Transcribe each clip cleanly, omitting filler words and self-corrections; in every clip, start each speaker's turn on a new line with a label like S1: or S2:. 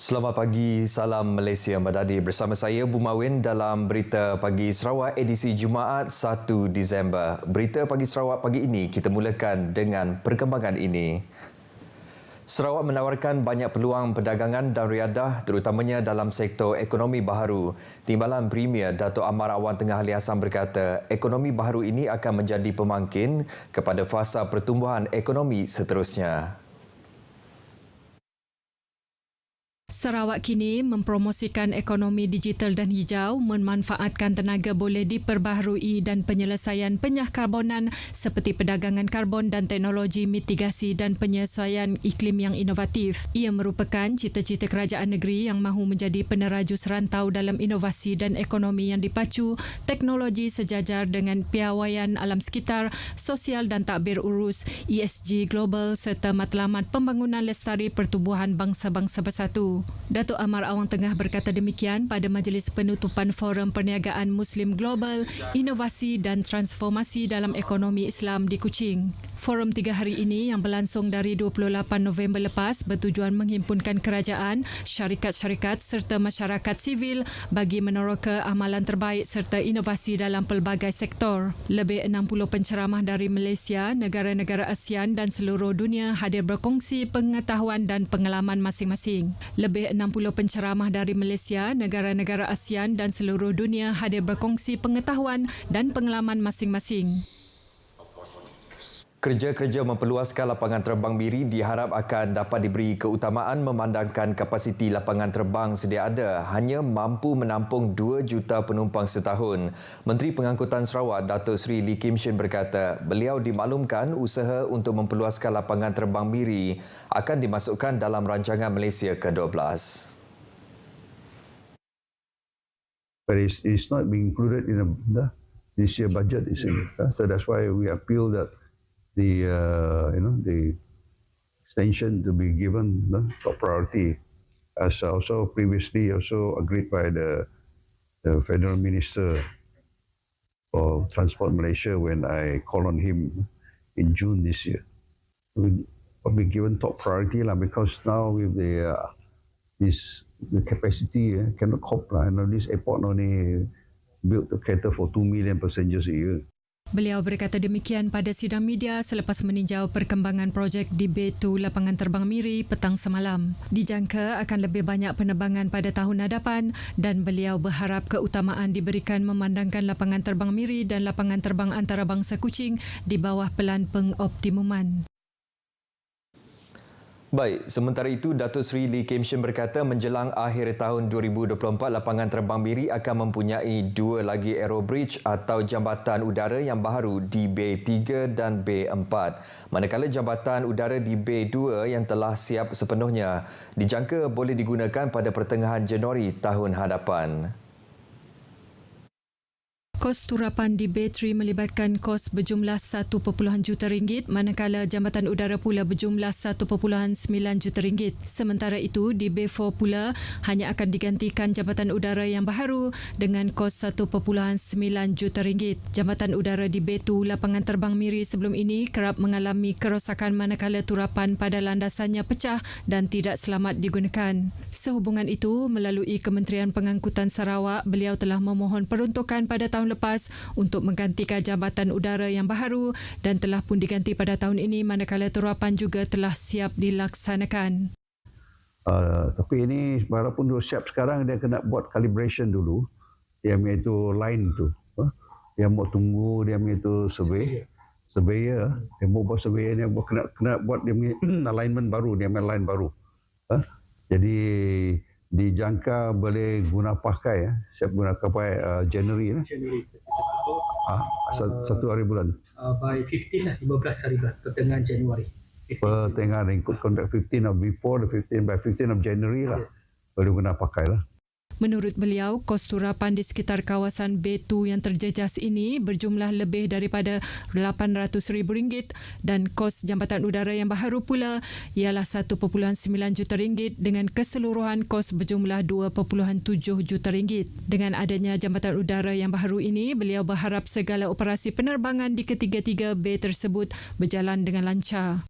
S1: Selamat pagi, salam Malaysia Madani. Bersama saya Bumawin dalam Berita Pagi Sarawak edisi Jumaat 1 Disember. Berita Pagi Sarawak pagi ini kita mulakan dengan perkembangan ini. Sarawak menawarkan banyak peluang perdagangan dan riadah terutamanya dalam sektor ekonomi baharu. Timbalan Premier Dato' Amar Awan Tengah Ali Hassan berkata, ekonomi baharu ini akan menjadi pemangkin kepada fasa pertumbuhan ekonomi seterusnya.
S2: Sarawak kini mempromosikan ekonomi digital dan hijau, memanfaatkan tenaga boleh diperbaharui dan penyelesaian penyahkarbonan seperti perdagangan karbon dan teknologi mitigasi dan penyesuaian iklim yang inovatif. Ia merupakan cita-cita kerajaan negeri yang mahu menjadi peneraju serantau dalam inovasi dan ekonomi yang dipacu, teknologi sejajar dengan piawaian alam sekitar, sosial dan takbir urus, ESG global serta matlamat pembangunan lestari pertubuhan bangsa-bangsa bersatu. Dato' Amar Awang Tengah berkata demikian pada majlis penutupan Forum Perniagaan Muslim Global, Inovasi dan Transformasi dalam Ekonomi Islam di Kuching. Forum 3 hari ini yang berlangsung dari 28 November lepas bertujuan menghimpunkan kerajaan, syarikat-syarikat serta masyarakat sivil bagi meneroka amalan terbaik serta inovasi dalam pelbagai sektor. Lebih 60 penceramah dari Malaysia, negara-negara ASEAN dan seluruh dunia hadir berkongsi pengetahuan dan pengalaman masing-masing. Lebih 60 penceramah dari Malaysia, negara-negara ASEAN dan seluruh dunia hadir berkongsi pengetahuan dan pengalaman masing-masing.
S1: Kerja-kerja memperluaskan lapangan terbang Miri diharap akan dapat diberi keutamaan memandangkan kapasiti lapangan terbang sedia ada hanya mampu menampung 2 juta penumpang setahun. Menteri Pengangkutan Sarawak Datuk Seri Lee Kim Shin berkata, beliau dimaklumkan usaha untuk memperluaskan lapangan terbang Miri akan dimasukkan dalam rancangan Malaysia ke-12.
S3: But it's not being included in this year budget, so that's why we appeal that the extension to be given top priority, as also previously agreed by the Federal Minister for Transport Malaysia when I called on him in June this year. Will be given top priority because now with the capacity cannot cope this airport only built to cater for 2 million passengers a year.
S2: Beliau berkata demikian pada sidang media selepas meninjau perkembangan projek di B2 Lapangan Terbang Miri petang semalam. Dijangka akan lebih banyak penerbangan pada tahun hadapan dan beliau berharap keutamaan diberikan memandangkan lapangan terbang Miri dan lapangan terbang antarabangsa Kuching di bawah pelan pengoptimuman.
S1: Baik, sementara itu Datuk Seri Lee Kim Shin berkata menjelang akhir tahun 2024 lapangan terbang Miri akan mempunyai 2 lagi aerobridge atau jambatan udara yang baharu di B3 dan B4. Manakala jambatan udara di B2 yang telah siap sepenuhnya dijangka boleh digunakan pada pertengahan Januari tahun hadapan.
S2: Kos turapan di B3 melibatkan kos berjumlah 1.0 juta ringgit, manakala jambatan udara pula berjumlah 1.9 juta ringgit. Sementara itu, di B4 pula hanya akan digantikan jambatan udara yang baharu dengan kos 1.9 juta ringgit. Jambatan udara di B2 Lapangan Terbang Miri sebelum ini kerap mengalami kerosakan manakala turapan pada landasannya pecah dan tidak selamat digunakan. Sehubungan itu, melalui Kementerian Pengangkutan Sarawak, beliau telah memohon peruntukan pada tahun lepas untuk menggantikan jambatan udara yang baharu dan telah pun diganti pada tahun ini manakala turapan juga telah siap dilaksanakan.
S3: Tapi ini walaupun dia siap sekarang, dia kena buat calibration dulu. Dia punya itu line tu. Dia mau tunggu, dia punya itu surveyor. Dia mau buat surveyor, dia kena buat dia punya alignment baru, dia punya line baru. Jadi dijangka boleh guna pakai siap guna pakai Januari satu hari bulan
S4: by 15 hari bulan pertengahan Januari
S3: pertengahan ikut kontrak 15 of before the 15 by 15 of January lah. Yes. Boleh guna pakai lah.
S2: Menurut beliau, kos turapan di sekitar kawasan B2 yang terjejas ini berjumlah lebih daripada RM800,000 dan kos jambatan udara yang baharu pula ialah RM1.9 juta dengan keseluruhan kos berjumlah RM2.7 juta. Dengan adanya jambatan udara yang baharu ini, beliau berharap segala operasi penerbangan di ketiga-tiga B tersebut berjalan dengan lancar.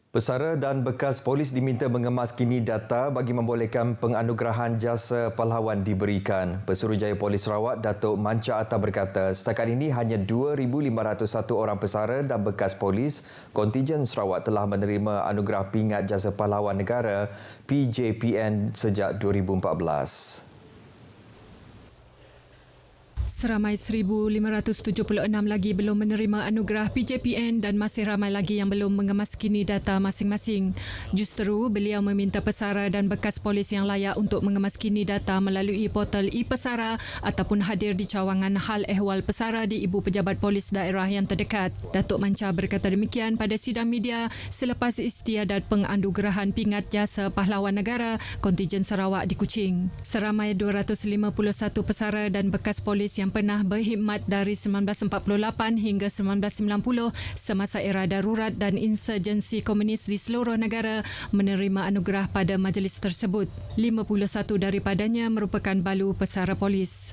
S1: Pesara dan bekas polis diminta mengemas kini data bagi membolehkan penganugerahan jasa pahlawan diberikan. Pesuruhjaya Polis Sarawak Datuk Manca Atta berkata setakat ini hanya 2,501 orang pesara dan bekas polis kontijen Sarawak telah menerima anugerah pingat jasa pahlawan negara PJPN sejak 2014.
S2: Seramai 1,576 lagi belum menerima anugerah PJPN dan masih ramai lagi yang belum mengemas kini data masing-masing. Justeru, beliau meminta pesara dan bekas polis yang layak untuk mengemas kini data melalui portal e-Pesara ataupun hadir di cawangan hal ehwal pesara di Ibu Pejabat Polis Daerah yang terdekat. Datuk Manca berkata demikian pada sidang media selepas istiadat penganugerahan pingat jasa pahlawan negara kontijen Sarawak di Kuching. Seramai 251 pesara dan bekas polis yang pernah berkhidmat dari 1948 hingga 1990 semasa era darurat dan insurgensi komunis di seluruh negara menerima anugerah pada majlis tersebut. 51 daripadanya merupakan balu pesara polis.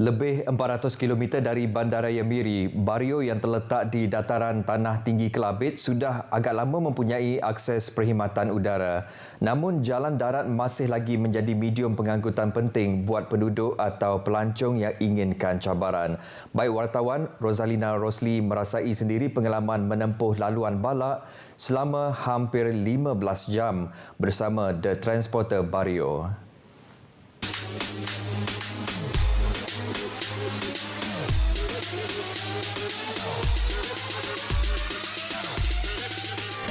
S1: Lebih 400 km dari Bandaraya Miri, Bario yang terletak di dataran tanah tinggi Kelabit sudah agak lama mempunyai akses perkhidmatan udara. Namun jalan darat masih lagi menjadi medium pengangkutan penting buat penduduk atau pelancong yang inginkan cabaran. Baik wartawan Rosalina Rosli merasai sendiri pengalaman menempuh laluan balak selama hampir 15 jam bersama The Transporter Bario.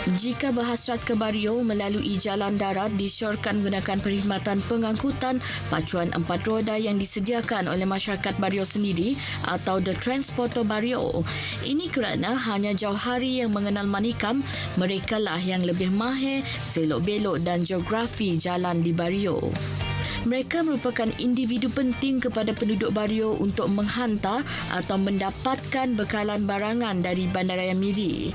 S5: Jika berhasrat ke Bario melalui jalan darat disyorkan gunakan perkhidmatan pengangkutan pacuan 4 roda yang disediakan oleh masyarakat Bario sendiri atau The Transporter Bario. Ini kerana hanya jauh hari yang mengenal manikam, merekalah yang lebih mahir selok belok dan geografi jalan di Bario. Mereka merupakan individu penting kepada penduduk Bario untuk menghantar atau mendapatkan bekalan barangan dari Bandaraya Miri.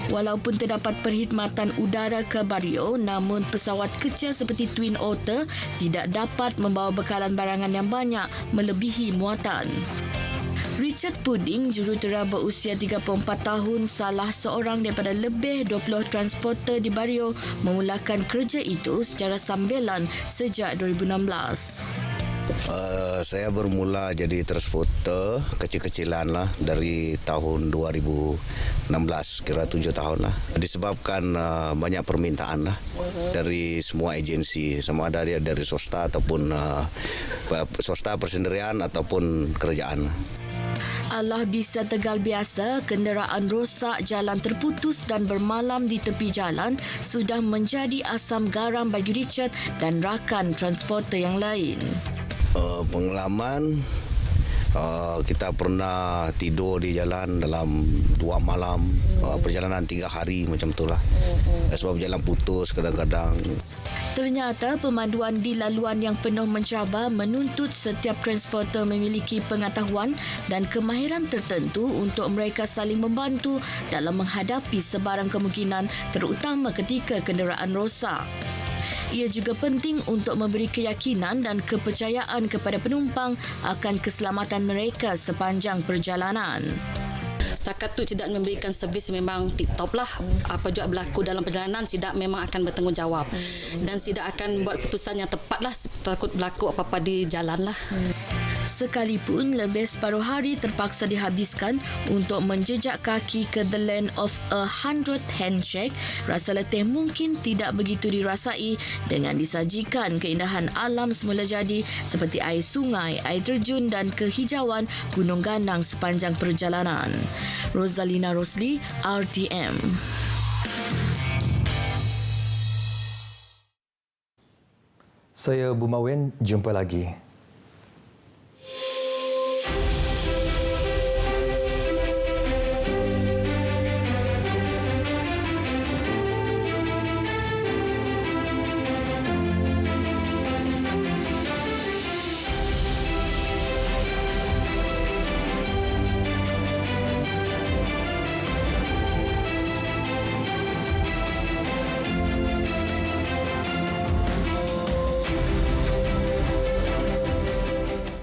S5: Walaupun terdapat perkhidmatan udara ke Bario, namun pesawat kecil seperti Twin Otter tidak dapat membawa bekalan barangan yang banyak melebihi muatan. Richard Pudding, jurutera berusia 34 tahun, salah seorang daripada lebih 20 transporter di Bario, memulakan kerja itu secara sambilan sejak 2016.
S6: Saya bermula jadi transporter kecil-kecilan lah dari tahun 2016, kira 7 tahun lah. Disebabkan banyak permintaan lah dari semua agensi, sama ada dia dari swasta ataupun swasta persendirian ataupun kerajaan.
S5: Allah bisa tegal biasa, kenderaan rosak, jalan terputus dan bermalam di tepi jalan sudah menjadi asam garam bagi Richard dan rakan transporter yang lain.
S6: Pengalaman kita pernah tidur di jalan dalam 2 malam, perjalanan 3 hari macam itulah. Sebab jalan putus kadang-kadang.
S5: Ternyata pemanduan di laluan yang penuh mencabar menuntut setiap transporter memiliki pengetahuan dan kemahiran tertentu untuk mereka saling membantu dalam menghadapi sebarang kemungkinan, terutama ketika kenderaan rosak. Ia juga penting untuk memberi keyakinan dan kepercayaan kepada penumpang akan keselamatan mereka sepanjang perjalanan.
S7: Setakat tu tidak memberikan servis memang tip-top lah. Apa juga berlaku dalam perjalanan, tidak memang akan bertanggungjawab. Dan tidak akan buat keputusan yang tepat lah. Takut berlaku apa-apa di jalan lah.
S5: Sekalipun lebih separuh hari terpaksa dihabiskan untuk menjejak kaki ke The Land of 100 Handshake, rasa letih mungkin tidak begitu dirasai dengan disajikan keindahan alam semula jadi seperti air sungai, air terjun dan kehijauan gunung ganang sepanjang perjalanan. Rosalina Rosli, RTM.
S1: Saya Bumawin, jumpa lagi.